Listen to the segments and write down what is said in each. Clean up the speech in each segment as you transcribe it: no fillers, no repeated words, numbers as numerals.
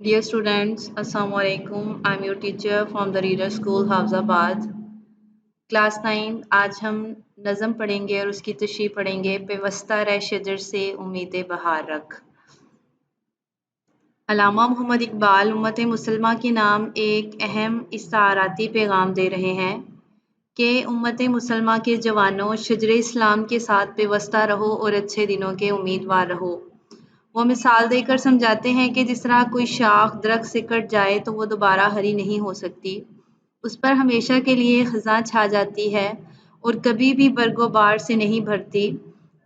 Dear students, Assalamu alaikum. I'm your teacher from the Reader School, Hafzabad. Class 9 आज हम नज़म पढ़ेंगे और उसकी तशरीह पढ़ेंगे पेवस्ता रह शजर से उम्मीद बहार रख। अल्लामा मोहम्मद इकबाल उम्मत मुसलमा के नाम एक अहम इस्ताराती पैगाम दे रहे हैं कि उम्मत मुसलमा के जवानों शजर इस्लाम के साथ पेवस्ता रहो और अच्छे दिनों के उम्मीदवार रहो। वो मिसाल देकर समझाते हैं कि जिस तरह कोई शाख दरख्त से कट जाए तो वो दोबारा हरी नहीं हो सकती, उस पर हमेशा के लिए खज़ां छा जाती है और कभी भी बरगोबार से नहीं भरती।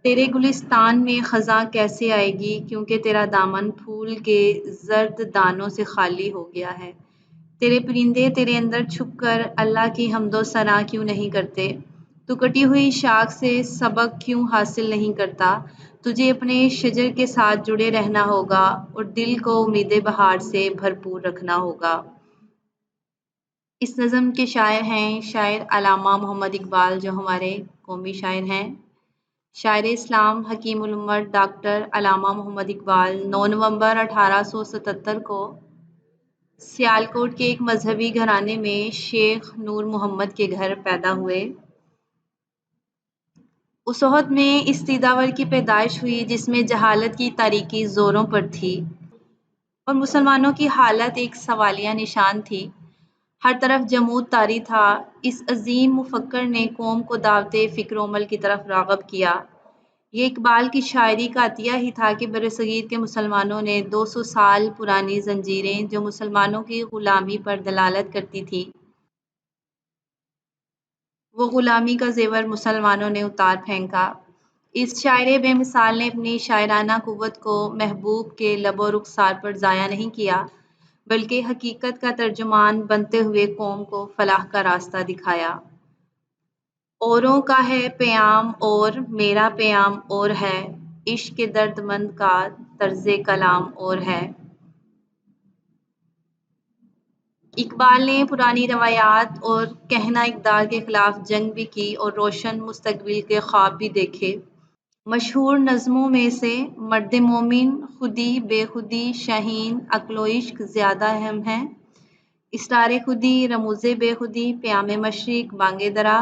तेरे गुलिस्तान में खज़ां कैसे आएगी क्योंकि तेरा दामन फूल के जर्द दानों से खाली हो गया है। तेरे परिंदे तेरे अंदर छुपकर अल्लाह की हम्दो सना क्यों नहीं करते? तू कटी हुई शाख से सबक क्यों हासिल नहीं करता? तुझे अपने शजर के साथ जुड़े रहना होगा और दिल को उम्मीद बहार से भरपूर रखना होगा। इस नज़म के शायर हैं शायर अल्लामा मोहम्मद इकबाल, जो हमारे कौमी शायर हैं। शायर इस्लाम हकीम उल उम्मत डॉक्टर अल्लामा मोहम्मद इकबाल 9 नवंबर 1877 को सियालकोट के एक मजहबी घराने में शेख नूर मोहम्मद के घर पैदा हुए। उस वक़्त में इस दीदावर की पैदाइश हुई जिसमें जहालत की तारीकी ज़ोरों पर थी और मुसलमानों की हालत एक सवालिया निशान थी। हर तरफ जमूद तारी था। इस अजीम मुफक्कर ने कौम को दावते फ़िक्र अमल की तरफ राग़ब किया। ये इकबाल की शायरी का अतिया ही था कि बरसगीर के मुसलमानों ने 200 साल पुरानी जंजीरें जो मुसलमानों की ग़ुलामी पर दलालत करती थी, वो ग़ुलामी का ज़ेवर मुसलमानों ने उतार फेंका। इस शायर बेमिसाल ने अपनी शायराना क़ुव्वत को महबूब के लबो रुख़सार पर ज़ाया नहीं किया, बल्कि हकीकत का तर्जुमान बनते हुए कौम को फलाह का रास्ता दिखाया। औरों का है क़याम और मेरा क़याम और है, इश्क़ दर्दमंद का तर्ज़े कलाम और है। इकबाल ने पुरानी रवायात और कहना इक़दार के ख़िलाफ़ जंग भी की और रोशन मुस्तक़बिल के ख्वाब भी देखे। मशहूर नज़्मों में से मर्द मोमिन, खुदी बेखुदी, शाहीन, अक्ल व इश्क ज़्यादा अहम हैं। इसरार खुदी, रमूज़े बेखुदी, क़याम मशरिक़, बांगे दरा,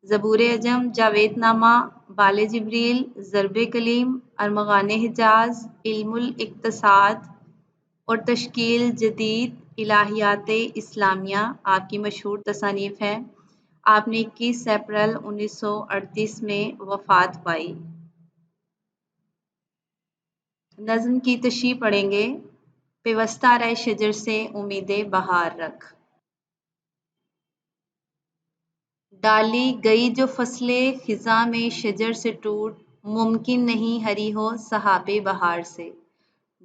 ज़बूर अजम, जावेदनामा, बाले जिब्रील, ज़रबे कलीम, अरमग़ान हिजाज़, इल्मुल इक़्तिसाद और तश्कील जदीद इलाहियात इस्लामिया आपकी मशहूर तसानीफ़ है। आपने 21 अप्रैल 1938 में वफ़ात पाई। नज़्म की तशरीह पढ़ेंगे। पेवस्ता रह शजर से उम्मीद बहार रख। डाली गई जो फसले ख़िज़ां में शजर से टूट, मुमकिन नहीं हरी हो सहाबे बहार से।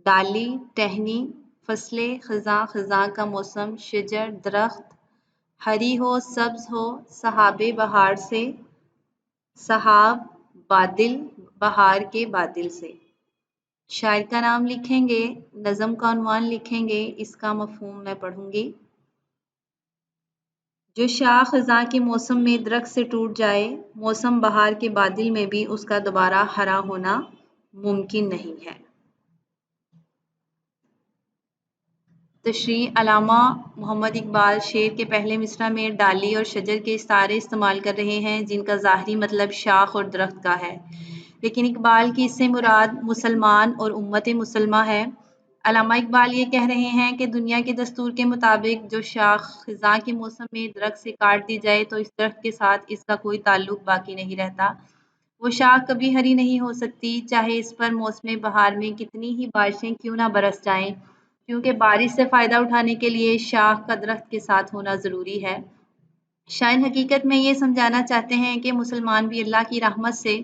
डाली टहनी, फसले ख़िज़ां, ख़िज़ां का मौसम, शजर दरख्त, हरी हो सब्ज़ हो सहाबे बहार से। सहाब बादिल, बहार के बादिल से। शायर का नाम लिखेंगे, नज़म का उन्वान लिखेंगे, इसका मफ़हूम मैं पढ़ूंगी। जो शाख ख़ज़ां के मौसम में दरख्त से टूट जाए, मौसम बहार के बादल में भी उसका दोबारा हरा होना मुमकिन नहीं है। तशरीह अल्लामा मोहम्मद इकबाल शेर के पहले मिसरा में डाली और शजर के इस्तारे इस्तेमाल कर रहे हैं जिनका ज़ाहरी मतलब शाख और दरख्त का है, लेकिन इकबाल की इससे मुराद मुसलमान और उम्मत मुसलमा है। अल्लामा इकबाल ये कह रहे हैं कि दुनिया के दस्तूर के मुताबिक जो शाख ख़िज़ां के मौसम में दरख्त से काट दी जाए तो इस दरख्त के साथ इसका कोई ताल्लुक बाकी नहीं रहता। वो शाख कभी हरी नहीं हो सकती, चाहे इस पर मौसम बहार में कितनी ही बारिशें क्यों ना बरस जाएं, क्योंकि बारिश से फ़ायदा उठाने के लिए शाख का दरख्त के साथ होना ज़रूरी है। शायर हकीकत में ये समझाना चाहते हैं कि मुसलमान भी अल्लाह की रहमत से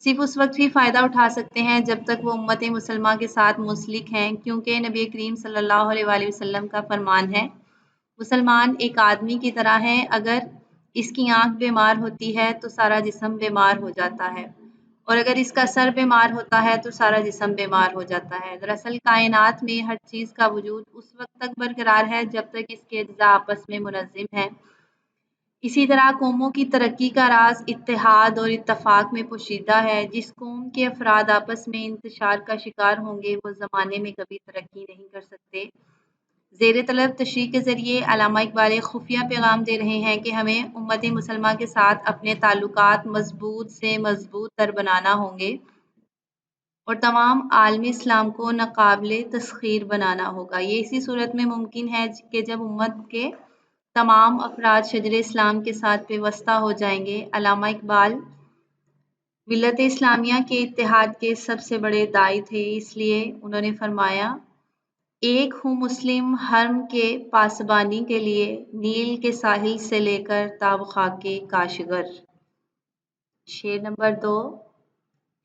सिर्फ उस वक्त ही फ़ायदा उठा सकते हैं जब तक वो उम्मत मुसलमा के साथ मुंसलिक हैं, क्योंकि नबी करीम सल्लल्लाहु अलैहि वसल्लम का फरमान है, मुसलमान एक आदमी की तरह है, अगर इसकी आँख बीमार होती है तो सारा जिस्म बीमार हो जाता है, और अगर इसका सर बीमार होता है तो सारा जिस्म बीमार हो जाता है। दरअसल कायनात में हर चीज़ का वजूद उस वक्त तक बरकरार है जब तक इसके अज्जा आपस में मुनज़्ज़म हैं। اسی طرح قوموں کی ترقی کا راز اتحاد اور اتفاق میں پوشیدہ ہے۔ جس قوم کے افراد آپس میں انتشار کا شکار ہوں گے وہ زمانے میں کبھی ترقی نہیں کر سکتے۔ زیر طلب تشریح کے ذریعے علامہ اقبال ایک خفیہ پیغام دے رہے ہیں کہ ہمیں امت مسلمہ کے ساتھ اپنے تعلقات مضبوط سے مضبوط تر بنانا ہوں گے اور تمام عالم اسلام کو ناقابل تسخیر بنانا ہوگا۔ یہ اسی صورت میں ممکن ہے کہ جب امت کے تمام افراد شجر اسلام کے ساتھ پیوستہ ہو جائیں گے۔ علامہ اقبال ملت اسلامیہ کے اتحاد کے سب سے بڑے داعی تھے، اس لیے انہوں نے فرمایا، ایک ہوں مسلم حرم کے پاسبانی کے لیے، نیل کے ساحل سے لے کر تاب خاک کاشغر۔ شعر نمبر 2،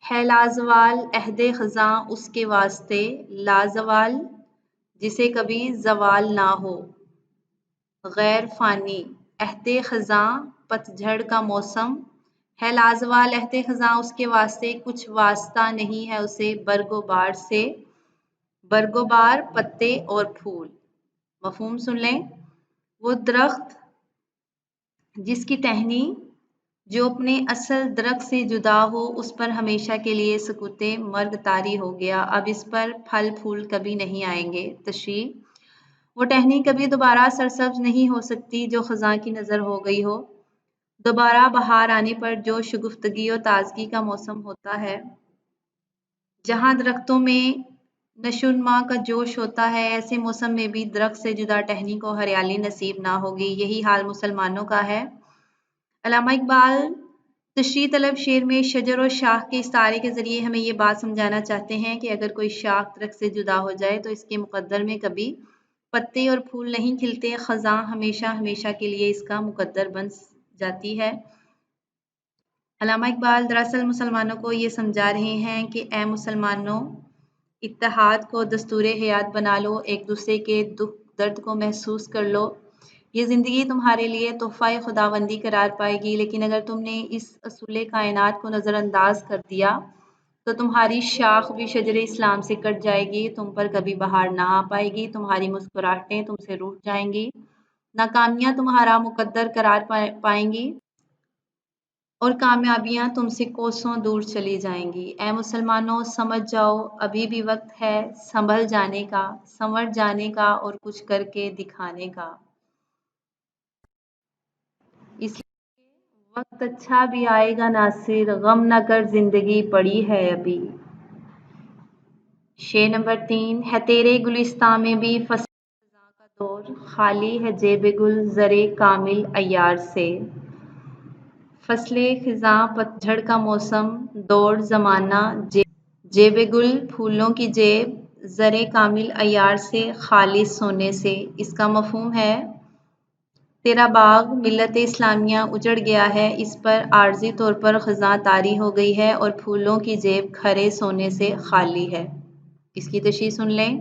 ہے لازوال عہد خزاں اس کے واسطے، لازوال جسے کبھی زوال نہ ہو، غیر فانی عہد خزاں پت جھڑ کا موسم، ہے لازوال عہد خزاں اس کے واسطے، کچھ واسطہ نہیں ہے اسے برگ و بار سے، برگ و بار پتے اور پھول۔ مفہوم سن لیں، وہ درخت جس کی ٹہنی جو اپنے اصل درخت سے جدا ہو اس پر ہمیشہ کے لیے سکوت مرگ طاری ہو گیا، اب اس پر پھل پھول کبھی نہیں آئیں گے۔ تشریح، وہ ٹہنی کبھی دوبارہ سرسبز نہیں ہو سکتی جو خزاں کی نظر ہو گئی ہو۔ دوبارہ بہار آنے پر جو شگفتگی اور تازگی کا موسم ہوتا ہے، جہاں درختوں میں نشو و نما کا جوش ہوتا ہے، ایسے موسم میں بھی درخت سے جدا ٹہنی کو ہریالی نصیب نہ ہوگی۔ یہی حال مسلمانوں کا ہے۔ علامہ اقبال تشریح طلب شعر میں شجر و شاخ کے استعارے کے ذریعے ہمیں یہ بات سمجھانا چاہتے ہیں کہ اگر کوئی شاخ درخت سے جدا ہو جائے تو اس کے مقدر میں کبھی پتے اور پھول نہیں کھلتے، خزاں ہمیشہ ہمیشہ کے لیے اس کا مقدر بن جاتی ہے۔ علامہ اقبال دراصل مسلمانوں کو یہ سمجھا رہے ہیں کہ اے مسلمانوں، اتحاد کو دستور حیات بنا لو، ایک دوسرے کے دکھ درد کو محسوس کر لو۔ یہ زندگی تمہارے لیے تحفہ خداوندی قرار پائے گی، لیکن اگر تم نے اس اصول کائنات کو نظر انداز کر دیا تو تمہاری شاخ بھی شجر اسلام سے کٹ جائے گی، تم پر کبھی بہار نہ آ پائے گی، تمہاری مسکراہٹیں تم سے روٹھ جائیں گی، ناکامیاں تمہارا مقدر قرار پائیں گی اور کامیابیاں تم سے کوسوں دور چلی جائیں گی۔ اے مسلمانوں، سمجھ جاؤ ابھی بھی وقت ہے سنبھل جانے کا، سنور جانے کا اور کچھ کر کے دکھانے کا۔ اس لیے وقت اچھا بھی آئے گا ناصر، غم نہ کر زندگی پڑی ہے ابھی۔ شعر نمبر 3، ہے تیرے گلستاں میں بھی فصل خزاں کا دور، خالی ہے جیب گل زر کامل عیار سے۔ فصل خزاں پت جھڑ کا موسم، دور زمانہ، جیب گل پھولوں کی جیب، زر کامل عیار سے، خالص سونے سے۔ اس کا مفہوم ہے، تیرا باغ ملت اسلامیہ اجڑ گیا ہے، اس پر عارضی طور پر خزاں طاری ہو گئی ہے اور پھولوں کی جیب کھرے سونے سے خالی ہے۔ اس کی تشریح سن لیں۔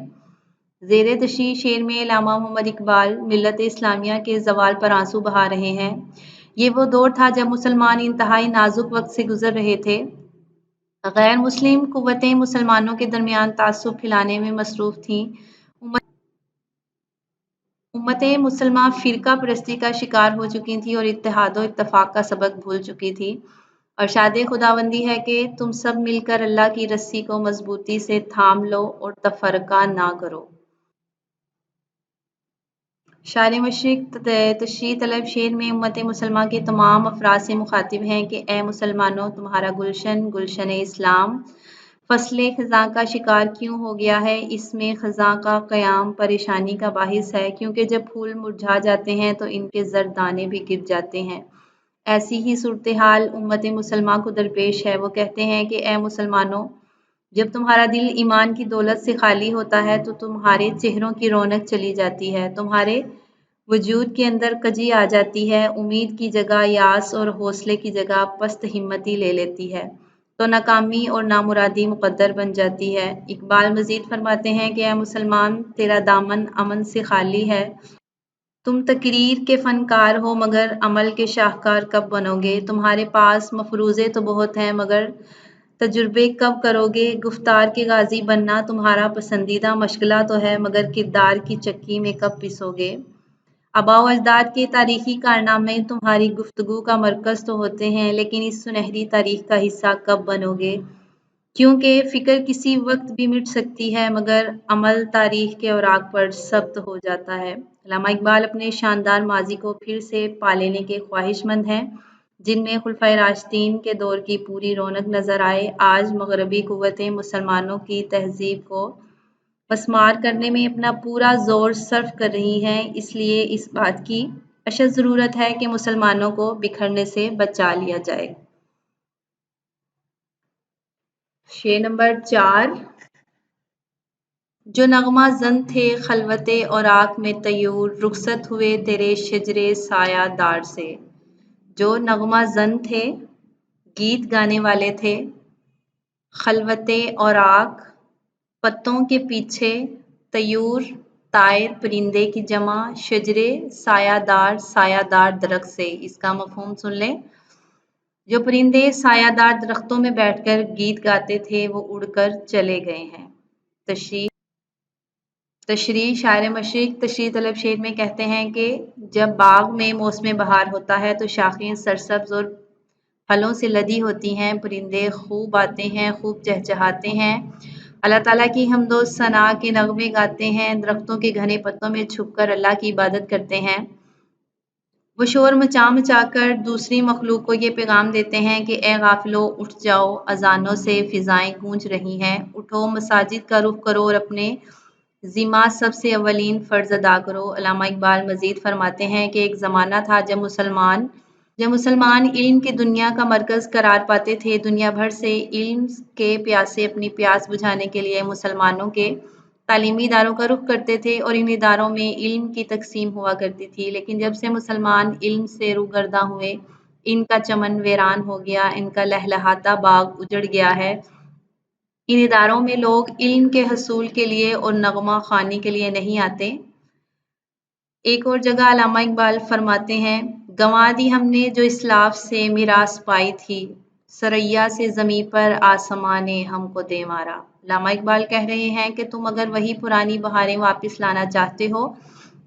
زیر تشریح شعر میں علامہ محمد اقبال ملت اسلامیہ کے زوال پر آنسو بہا رہے ہیں۔ یہ وہ دور تھا جب مسلمان انتہائی نازک وقت سے گزر رہے تھے۔ غیر مسلم قوتیں مسلمانوں کے درمیان تعصب پھیلانے میں مصروف تھیں۔ امت مسلمہ فرقہ پرستی کا شکار ہو چکی تھی اور اتحاد و اتفاق کا سبق بھول چکی تھی۔ ارشاد خداوندی ہے کہ تم سب مل کر اللہ کی رسی کو مضبوطی سے تھام لو اور تفرقہ نہ کرو۔ شاعر مشرق تشریح طلب شعر میں امت مسلمہ کے تمام افراد سے مخاطب ہیں کہ اے مسلمانوں، تمہارا گلشن، گلشن اسلام، فصل خزاں کا شکار کیوں ہو گیا ہے؟ اس میں خزاں کا قیام پریشانی کا باعث ہے، کیونکہ جب پھول مرجھا جاتے ہیں تو ان کے زرد دانے بھی گر جاتے ہیں۔ ایسی ہی صورتحال امت مسلمہ کو درپیش ہے۔ وہ کہتے ہیں کہ اے مسلمانوں، جب تمہارا دل ایمان کی دولت سے خالی ہوتا ہے تو تمہارے چہروں کی رونق چلی جاتی ہے، تمہارے وجود کے اندر کجی آ جاتی ہے، امید کی جگہ یاس اور حوصلے کی جگہ پست ہمتی لے لیتی ہے، تو ناکامی اور نامرادی مقدر بن جاتی ہے۔ اقبال مزید فرماتے ہیں کہ اے مسلمان، تیرا دامن امن سے خالی ہے، تم تقریر کے فنکار ہو مگر عمل کے شاہکار کب بنو گے؟ تمہارے پاس مفروضے تو بہت ہیں مگر تجربے کب کرو گے؟ گفتار کے غازی بننا تمہارا پسندیدہ مشغلہ تو ہے مگر کردار کی چکی میں کب پسو گے؟ आबा व अजदाद के तारीखी कारनामे तुम्हारी गुफ्तगू का मरकज़ तो होते हैं, लेकिन इस सुनहरी तारीख का हिस्सा कब बनोगे? क्योंकि फ़िक्र किसी वक्त भी मिट सकती है, मगर अमल तारीख के औराक पर सब्त हो जाता है। अल्लामा इकबाल अपने शानदार माजी को फिर से पा लेने के ख्वाहिशमंद हैं, जिनमें खुलफाए राशिदीन के दौर की पूरी रौनक नज़र आए। आज मगरबी क़ुव्वतें मुसलमानों की तहज़ीब को मस्मार करने में अपना पूरा ज़ोर सर्फ कर रही हैं, इसलिए इस बात की अशद ज़रूरत है कि मुसलमानों को बिखरने से बचा लिया जाए। शेर नंबर 4। जो नग़मा ज़न थे खलवते और आँख में तयूर, रुखसत हुए तेरे शजरे सायादार से। जो नग़मा ज़न थे, गीत गाने वाले थे, खलवते और आँख, पत्तों के पीछे, तयूर तायर परिंदे की जमा, शजरे सायादार सायादार दरख्त से। इसका मफ़हूम सुन लें। जो परिंदे सायादार दरख्तों में बैठकर गीत गाते थे, वो उड़कर चले गए हैं। तशरीह शायर मशरिक़ तशरीह तलब शेर में कहते हैं कि जब बाग में मौसम बहार होता है तो शाखें सरसब्ज़ और फलों से लदी होती हैं, परिंदे खूब आते हैं, खूब चहचहाते हैं, अल्लाह ताला की हम्दो सना के नगमे गाते हैं, दरख्तों के घने पत्तों में छुपकर अल्लाह की इबादत करते हैं। वो शोर मचा मचा कर दूसरी मखलूक को ये पैगाम देते हैं कि ए गाफिलो उठ जाओ, अजानों से फ़िज़ाएं गूंज रही हैं, उठो मसाजिद का रुख करो और अपने ज़िम्मा सबसे अव्वलीन फ़र्ज़ अदा करो। अल्लामा इकबाल मज़ीद फरमाते हैं कि एक ज़माना था जब मुसलमान इल्म की दुनिया का मरकज़ करार पाते थे। दुनिया भर से इल्म के प्यासे अपनी प्यास बुझाने के लिए मुसलमानों के तालीमी इदारों का रुख करते थे और इन इदारों में इल्म की तक़सीम हुआ करती थी। लेकिन जब से मुसलमान इल्म से रूगर्दा हुए, इनका चमन वीरान हो गया, इनका लहलहाता बाग उजड़ गया है। इन इदारों में लोग इल्म के हसूल के लिए और नग़मा ख़्वानी के लिए नहीं आते। एक और जगह अल्लामा इकबाल फरमाते हैं, गंवा दी हमने जो इस्लाफ़ से मीरास पाई थी, सरैया से ज़मीं पर आसमां ने हमको दे मारा। अल्लामा इकबाल कह रहे हैं कि तुम अगर वही पुरानी बहारें वापस लाना चाहते हो,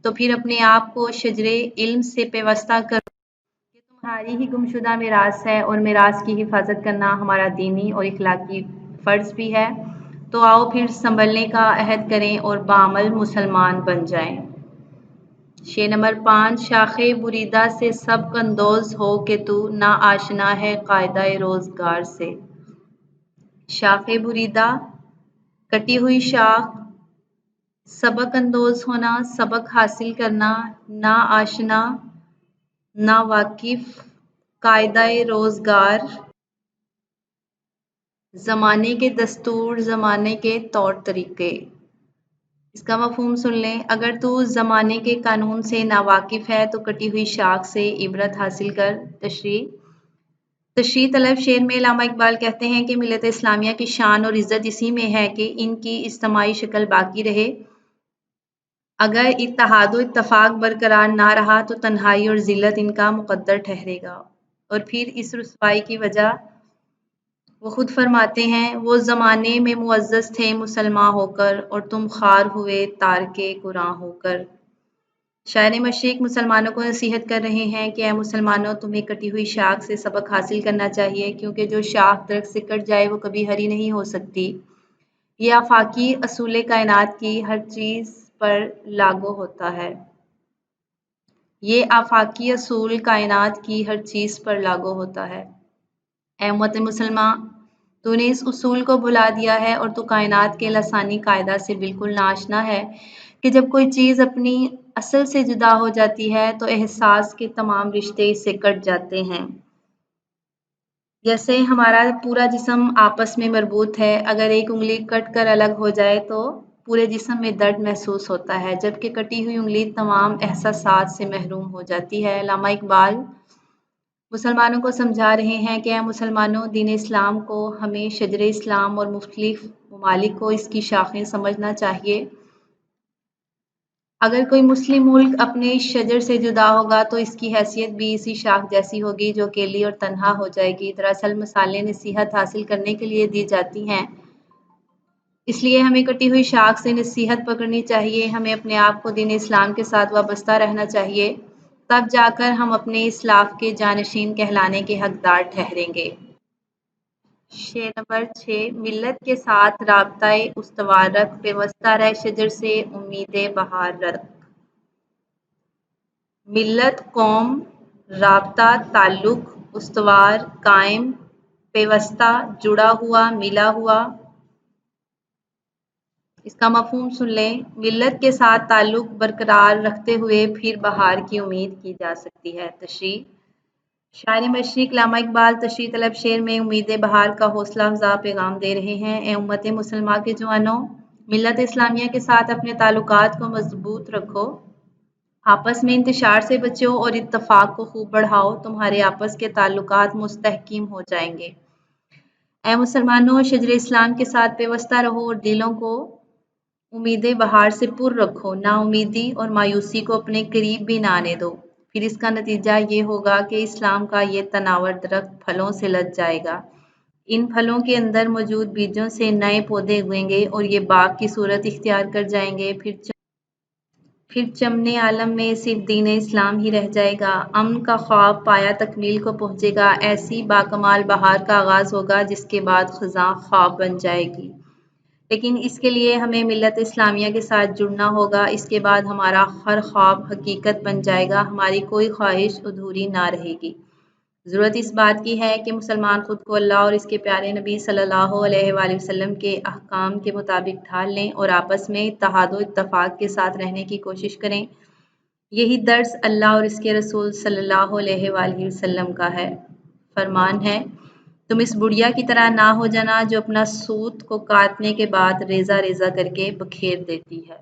तो फिर अपने आप को शजरे इल्म से पेवस्ता करो। ये तुम्हारी ही गुमशुदा मीरास है और मीरास की हिफाजत करना हमारा दीनी और इखलाकी फ़र्ज़ भी है। तो आओ फिर संभलने का अहद करें और बाअमल मुसलमान बन जाएं। शेर नंबर 5। शाखे बुरीदा से सबक अंदोज़ हो के तू ना आशना है कायदा रोज़गार से। शाखे बुरीदा, कटी हुई शाख, सबक अंदोज़ होना, सबक हासिल करना, ना आशना, ना वाकिफ़, कायदा रोज़गार, ज़माने के दस्तूर, ज़माने के तौर तरीक़े। इसका मफ़हूम सुन लें। अगर तू ज़माने के कानून से नावाकिफ़ है तो कटी हुई शाख से इबरत हासिल कर। तशरीह तलब शेर में अल्लामा इकबाल कहते हैं कि मिल्लत इस्लामिया की शान और इज़्ज़त इसी में है कि इनकी इज्तमाई शक्ल बाकी रहे। अगर इत्तेहाद व इत्तफ़ाक़ बरकरार ना रहा तो तन्हाई और ज़िल्लत इनका मुक़द्दर ठहरेगा। और फिर इस रुसवाई की वजह वो खुद फरमाते हैं, वो ज़माने में मुअज़्ज़ज़ थे मुसलमान होकर और तुम ख़ार हुए तारके कुरान होकर। शायर मशरिक़ मुसलमानों को नसीहत कर रहे हैं कि ऐ मुसलमानों, तुम्हें कटी हुई शाख से सबक हासिल करना चाहिए, क्योंकि जो शाख दरख्त से कट जाए वो कभी हरी नहीं हो सकती। ये आफाकी असूल कायनात की हर चीज़ पर लागू होता है। ये आफाकी असूल कायनात की हर चीज़ पर लागू होता है। ऐ उम्मत मुसलमान, तूने इस उसूल को भुला दिया है और तू कायनात के लसानी कायदा से बिल्कुल नाआशना है कि जब कोई चीज़ अपनी असल से जुदा हो जाती है तो एहसास के तमाम रिश्ते इससे कट जाते हैं। जैसे हमारा पूरा जिस्म आपस में मरबूत है, अगर एक उंगली कट कर अलग हो जाए तो पूरे जिस्म में दर्द महसूस होता है, जबकि कटी हुई उंगली तमाम एहसासात से महरूम हो जाती है। अल्लामा इकबाल मुसलमानों को समझा रहे हैं कि ऐ मुसलमानों, दीन इस्लाम को हमें शजरे इस्लाम और मुख्तलिफ ममालिक को इसकी शाखें समझना चाहिए। अगर कोई मुस्लिम मुल्क अपने शजर से जुदा होगा तो इसकी हैसियत भी इसी शाख जैसी होगी जो अकेली और तन्हा हो जाएगी। दरअसल मिसालें नसीहत हासिल करने के लिए दी जाती हैं, اس لیے ہمیں کٹی ہوئی شاخ سے نصیحت پکڑنی چاہیے، ہمیں اپنے آپ کو دین اسلام کے ساتھ وابستہ رہنا چاہیے، تب جا کر ہم اپنے اسلاف کے جانشین کہلانے کے حقدار ٹھہریں گے۔ شعر نمبر 6، ملت کے ساتھ رابطہ استوار رکھ، پیوستہ رہ شجر سے امید بہار رکھ۔ ملت، قوم، رابطہ، تعلق، استوار، قائم، پیوستہ، جڑا ہوا، ملا ہوا۔ اس کا مفہوم سن لیں، ملت کے ساتھ تعلق برقرار رکھتے ہوئے پھر بہار کی امید کی جا سکتی ہے۔ تشریح، شاعر مشرق علامہ اقبال تشریح طلب شعر میں امید بہار کا حوصلہ افزا پیغام دے رہے ہیں۔ اے امت مسلمہ کے جوانوں، ملت اسلامیہ کے ساتھ اپنے تعلقات کو مضبوط رکھو، آپس میں انتشار سے بچو اور اتفاق کو خوب بڑھاؤ، تمہارے آپس کے تعلقات مستحکم ہو جائیں گے۔ اے مسلمانوں، شجر اسلام کے ساتھ پیوستہ رہو اور دلوں کو امید بہار سے پر رکھو، نا امیدی اور مایوسی کو اپنے قریب بھی نہ آنے دو، پھر اس کا نتیجہ یہ ہوگا کہ اسلام کا یہ تناور درخت پھلوں سے لد جائے گا، ان پھلوں کے اندر موجود بیجوں سے نئے پودے اگیں گے اور یہ باغ کی صورت اختیار کر جائیں گے، پھر چمن عالم میں صرف دین اسلام ہی رہ جائے گا، امن کا خواب پایا تکمیل کو پہنچے گا، ایسی باکمال بہار کا آغاز ہوگا جس کے بعد خزاں خواب بن جائے گی۔ لیکن اس کے لیے ہمیں ملت اسلامیہ کے ساتھ جڑنا ہوگا، اس کے بعد ہمارا ہر خواب حقیقت بن جائے گا، ہماری کوئی خواہش ادھوری نہ رہے گی۔ ضرورت اس بات کی ہے کہ مسلمان خود کو اللہ اور اس کے پیارے نبی صلی اللہ علیہ وآلہ وسلم کے احکام کے مطابق ڈھال لیں اور آپس میں اتحاد و اتفاق کے ساتھ رہنے کی کوشش کریں۔ یہی درس اللہ اور اس کے رسول صلی اللہ علیہ وآلہ وسلم کا ہے۔ فرمان ہے، تم اس بڑھیا کی طرح نہ ہو جانا جو اپنا سوت کو کاٹنے کے بعد ریزہ ریزہ کر کے بکھیر دیتی ہے۔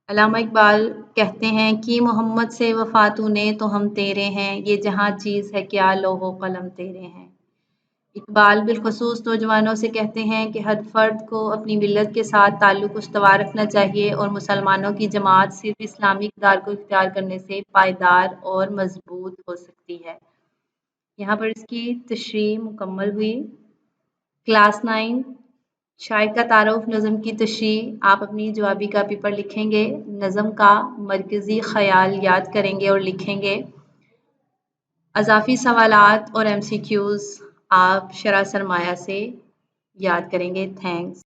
علامہ اقبال کہتے ہیں کہ محمد سے وفا تو نے تو ہم تیرے ہیں، یہ جہاں چیز ہے کیا لوح و قلم تیرے ہیں۔ اقبال بالخصوص نوجوانوں سے کہتے ہیں کہ ہر فرد کو اپنی ملت کے ساتھ تعلق استوار رکھنا چاہیے اور مسلمانوں کی جماعت صرف اسلامی اقدار کو اختیار کرنے سے پائیدار اور مضبوط ہو سکتی ہے۔ یہاں پر اس کی تشریح مکمل ہوئی۔ کلاس 9 شاعر کا تعارف، نظم کی تشریح آپ اپنی جوابی کاپی پر لکھیں گے، نظم کا مرکزی خیال یاد کریں گے اور لکھیں گے، اضافی سوالات اور ایم سی کیوز آپ شرح سرمایہ سے یاد کریں گے۔ تھینکس۔